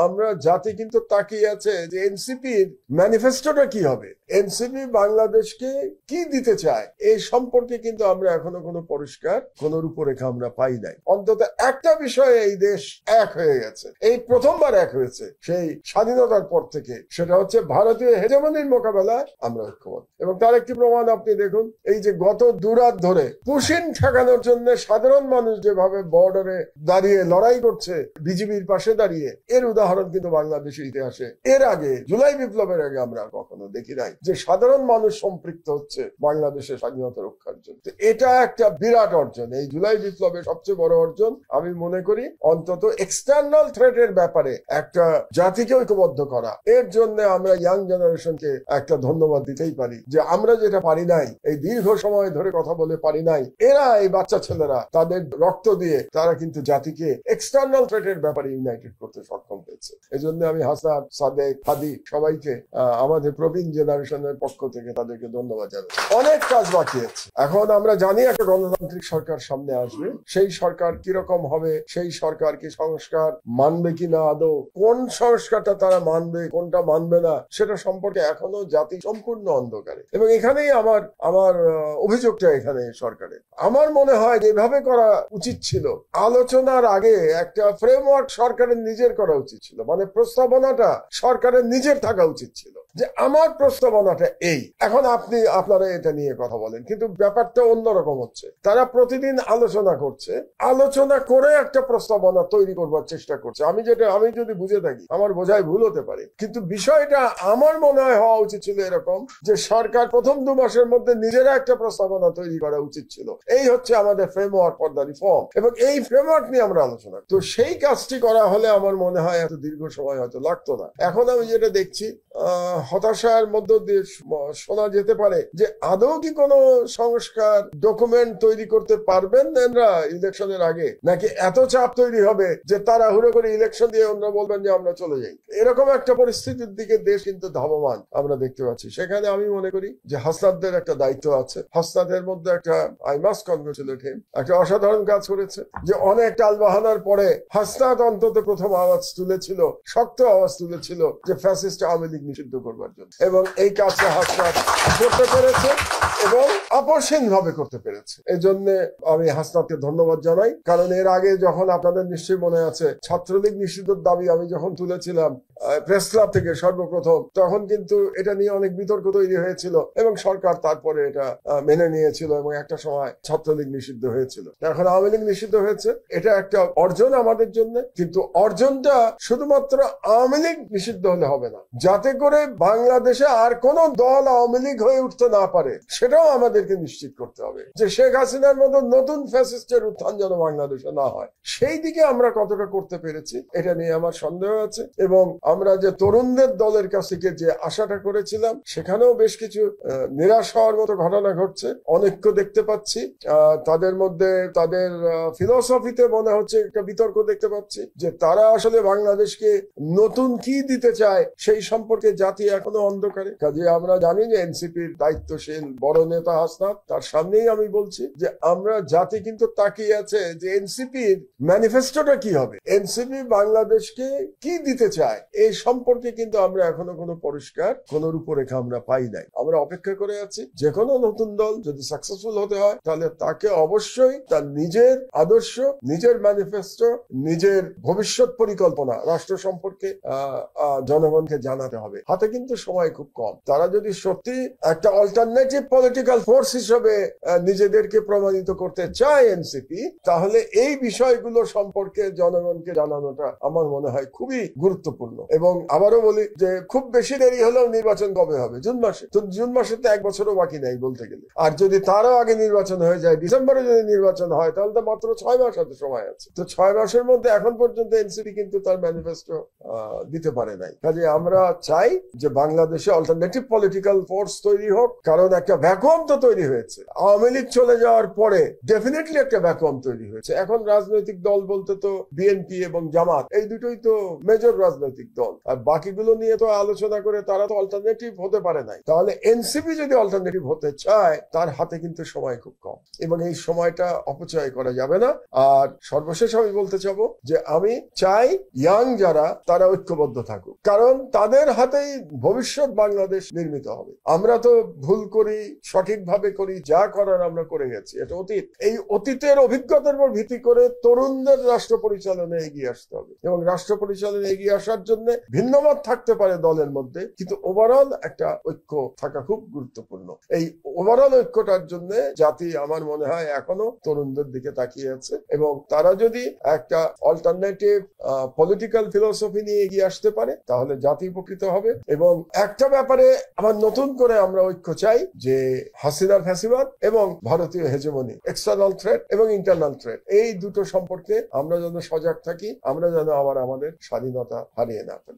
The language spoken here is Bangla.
আমরা জাতি কিন্তু তাকিয়ে আছে যে এনসিপির ম্যানিফেস্টোটা কি হবে, এনসিপি বাংলাদেশকে কি দিতে চায় এই সম্পর্কে কিন্তু আমরা এখনো কোনো পরিষ্কার কোন রূপরেখা আমরা পাই নাই। অন্তত একটা বিষয়ে এই দেশ এক হয়ে গেছে, এই প্রথমবার এক হয়েছে সেই স্বাধীনতার পর থেকে, সেটা হচ্ছে ভারতীয় হেজেমনির মোকাবেলায় আমরা ঐক্যবদ্ধ। এবং তার একটি প্রমাণ আপনি দেখুন, এই যে গত দুরাত ধরে পুশিন ঠেকানোর জন্য সাধারণ মানুষ যেভাবে বর্ডারে দাঁড়িয়ে লড়াই করছে বিজিবির পাশে দাঁড়িয়ে, এর উদাহরণ কিন্তু বাংলাদেশের ইতিহাসে এর আগে জুলাই বিপ্লবের আগে আমরা কখনো দেখি নাই যে সাধারণ মানুষ সম্পৃক্ত হচ্ছে বাংলাদেশের স্বাধীনতা রক্ষার জন্য। এটা একটা বিরাট অর্জন, এই জুলাই বিপ্লবের সবচেয়ে বড় অর্জন আমি মনে করি। অন্তত এক্সটার্নাল থ্রেটের ব্যাপারে একটা জাতিকে ঐক্যবদ্ধ করা, এর জন্য আমরা ইয়াং জেনারেশনকে একটা ধন্যবাদ দিতেই পারি যে আমরা যেটা পারি নাই, এই দীর্ঘ সময় ধরে কথা বলে পারি নাই, এরা এই বাচ্চা ছেলেরা তাদের রক্ত দিয়ে তারা কিন্তু জাতিকে এক্সটার্নাল থ্রেটের ব্যাপারে ইউনাইটেড করতে সক্ষম হয়েছে। এই জন্য আমি হাসান, সাদেক, হাদি সবাইকে আমাদের প্রবীণ জেনারেশনের পক্ষ থেকে তাদেরকে ধন্যবাদ জানাই। অনেক কাজ বাকি আছে। এখন আমরা জানি একটা গণতান্ত্রিক সরকার সামনে আসবে, সেই সরকার কিরকম হবে, সেই সরকার কি সংস্কার মানবে কিনা, আদৌ কোন সংস্কারটা তারা মানবে কোনটা মানবে না সেটা সম্পর্কে এখনো জাতি সম্পূর্ণ অন্ধকারে। এবং এখানেই আমার অভিযোগটা এখানে সরকারের আমার মনে হয় যেভাবে করা উচিত ছিল, আলোচনার আগে একটা ফ্রেমওয়ার্ক সরকারের নিজের করা উচিত ছিল, মানে প্রস্তাবনাটা সরকারের নিজের থাকা উচিত ছিল যে আমার প্রস্তাবনাটা এই, এখন আপনারা এটা নিয়ে কথা বলেন। কিন্তু ব্যাপারটা অন্যরকম হচ্ছে, তারা প্রতিদিন আলোচনা করছে, আলোচনা করে একটা প্রস্তাবনা তৈরি করবার চেষ্টা করছে। আমি যদি বুঝে থাকি, আমার বোঝায় ভুল হতে পারে, কিন্তু বিষয়টা আমার মনে হয় হওয়া উচিত ছিল এরকম যে সরকার প্রথম 2 মাসের মধ্যে নিজেরা একটা প্রস্তাবনা তৈরি করা উচিত ছিল। এই হচ্ছে আমাদের ফ্রেমওয়ার্ক ফর দ্য রিফর্ম, এবং এই ফ্রেমওয়ার্ক নিয়ে আমরা আলোচনা, তো সেই কাজটি করা হলে আমার মনে হয় এত দীর্ঘ সময় হয়তো লাগতো না। এখন আমি যেটা দেখছি, হতাশার মধ্য দিয়ে শোনা যেতে পারে যে আদৌ কি কোনো সংস্কার ডকুমেন্ট তৈরি করতে পারবেন এনরা ইলেকশনের আগে, নাকি এত চাপ তৈরি হবে যে তারা হুড়ো করে ইলেকশন দিয়ে ওনারা বলবেন যে আমরা চলে যাই। এরকম একটা পরিস্থিতির দিকে দেশ কিন্তু ধাবমান আমরা দেখতে পাচ্ছি। সেখানে আমি মনে করি যে হাসনাতদের একটা দায়িত্ব আছে। হাসনাতের মধ্যে একটা আই মাস্ট কনগ্রাচুলেট হিম, একটা অসাধারণ কাজ করেছে যে অনেক টালবাহানার পরে হাসনাত অন্তত প্রথম আওয়াজ তুলেছিল, শক্ত আওয়াজ তুলেছিল যে ফ্যাসিস্ট আওয়ামী লীগ নিষিদ্ধ করবার জন্য, এবং এই কাজটা হাসনাত করতে পেরেছে এবং আপসহীন ভাবে করতে পেরেছে। এই জন্য আমি হাসনাতকে ধন্যবাদ জানাই। কারণ এর আগে যখন আপনাদের নিশ্চয়ই মনে আছে ছাত্রলীগ নিষিদ্ধের দাবি আমি যখন তুলেছিলাম প্রেস ক্লাব থেকে সর্বপ্রথম, তখন কিন্তু এটা নিয়ে অনেক বিতর্ক তৈরি হয়েছিল এবং সরকার তারপরে এটা মেনে নিয়েছিল এবং একটা সময় ছাত্রলীগ নিষিদ্ধ হয়েছিল। এখন আওয়ামী লীগ নিষিদ্ধ হয়েছে, এটা একটা অর্জন আমাদের জন্য। কিন্তু অর্জনটা শুধুমাত্র আওয়ামী লীগ নিষিদ্ধ হলে হবে না, যাতে করে বাংলাদেশে আর কোন দল আওয়ামী লীগ হয়ে উঠতে না পারে সেটাও আমাদেরকে নিশ্চিত করতে হবে, যে শেখ হাসিনার মতো নতুন ফ্যাসিস্টের উত্থান যেন বাংলাদেশে না হয়। সেই দিকে আমরা কতটা করতে পেরেছি এটা নিয়ে আমার সন্দেহ আছে। এবং আমরা যে তরুণদের দলের কাছ থেকে যে আশাটা করেছিলাম সেখানেও বেশ কিছু নিরাশ হওয়ার মতো ঘটনা ঘটছে। অনেক্য দেখতে পাচ্ছি, তাদের মধ্যে তাদের ফিলোসফিতে মনে হচ্ছে একটা বিতর্ক দেখতে পাচ্ছি যে তারা আসলে বাংলাদেশকে নতুন কি দিতে চায় সেই সম্পর্কে জাতি এখনো অন্ধকারে। কাজে আমরা জানি যে এনসিপির দায়িত্বশীল বড় নেতা হাসনাত, তার সামনেই আমি বলছি যে আমরা জাতি কিন্তু তাকিয়ে আছে যে এনসিপির ম্যানিফেস্টোটা কি হবে, এনসিপি বাংলাদেশকে কি দিতে চায় এই সম্পর্কে কিন্তু আমরা এখনো কোনো পরিষ্কার কোন রূপরেখা আমরা পাই নাই। আমরা অপেক্ষা করে আছি যে কোনো নতুন দল যদি সাকসেসফুল হতে হয় তাহলে তাকে অবশ্যই তার নিজের আদর্শ, নিজের ম্যানিফেস্টো, নিজের ভবিষ্যৎ পরিকল্পনা রাষ্ট্র সম্পর্কে জনগণকে জানাতে হবে। হাতে কিন্তু সময় খুব কম। তারা যদি সত্যি একটা অল্টারনেটিভ পলিটিক্যাল ফোর্স হিসেবে নিজেদেরকে প্রমাণিত করতে চায় এনসিপি, তাহলে এই বিষয়গুলো সম্পর্কে জনগণকে জানানোটা আমার মনে হয় খুবই গুরুত্বপূর্ণ। এবং আবারও বলি যে খুব বেশি দেরি হলেও নির্বাচন কবে হবে? জুন মাসে। তো জুন মাসে তো 1 বছরও বাকি নাই বলতে গেলে। আর যদি তারও আগে নির্বাচন হয়ে যায়, ডিসেম্বরে যদি নির্বাচন হয়, তাহলে তো মাত্র 6 মাস হাতে সময় আছে। তো 6 মাসের মধ্যে এখন পর্যন্ত এনসিপি কিন্তু তার ম্যানিফেস্টো দিতে পারে নাই। কাজে আমরা চাই যে যে বাংলাদেশে অল্টারনেটিভ পলিটিক্যাল ফোর্স তৈরি হোক, কারণ একটা ভ্যাকুয়াম তো তৈরি হয়েছে। আওয়ামী লীগ চলে যাওয়ার পরে ডেফিনেটলি একটা ভ্যাকুয়াম তৈরি হয়েছে। এখন রাজনৈতিক দল বলতে তো বিএনপি এবং জামাত, এই দুটোই তো মেজর রাজনৈতিক দল, আর বাকিগুলো নিয়ে তো আলোচনা করে তারা তো অল্টারনেটিভ হতে পারে নাই। তাহলে এনসিপি যদি অল্টারনেটিভ হতে চায়, তার হাতে কিন্তু সময় খুব কম, এবং এই সময়টা অপচয় করা যাবে না। আর সর্বশেষ আমি বলতে চাবো যে আমি চাই ইয়াং যারা, তারা ঐক্যবদ্ধ থাকুক, কারণ তাদের হাতেই ভবিষ্যৎ বাংলাদেশ নির্মিত হবে। আমরা তো ভুল করি, সঠিকভাবে করি, যা করার আমরা করে গেছি, এটা অতীত। এই অতীতের অভিজ্ঞতার উপর ভিত্তি করে তরুণদের রাষ্ট্র পরিচালনায় এগিয়ে আসতে হবে, এবং রাষ্ট্র পরিচালনায় এগিয়ে আসার জন্য ভিন্নমত থাকতে পারে দলের মধ্যে, কিন্তু ওভারঅল একটা ঐক্য থাকা খুব গুরুত্বপূর্ণ। এই ওভারঅল ঐক্যটার জন্য জাতি আমার মনে হয় এখনো তরুণদের দিকে তাকিয়ে আছে, এবং তারা যদি একটা অল্টারনেটিভ পলিটিক্যাল ফিলোসফি নিয়ে এগিয়ে আসতে পারে, তাহলে জাতি উপকৃত হবে। এবং একটা ব্যাপারে আবার নতুন করে আমরা ঐক্য চাই, যে হাসিনার ফ্যাসিবাদ এবং ভারতীয় হেজেমনি, এক্সটার্নাল থ্রেট এবং ইন্টারনাল থ্রেট, এই দুটো সম্পর্কে আমরা যেন সজাগ থাকি, আমরা যেন আবার আমাদের স্বাধীনতা হারিয়ে না ফেলি।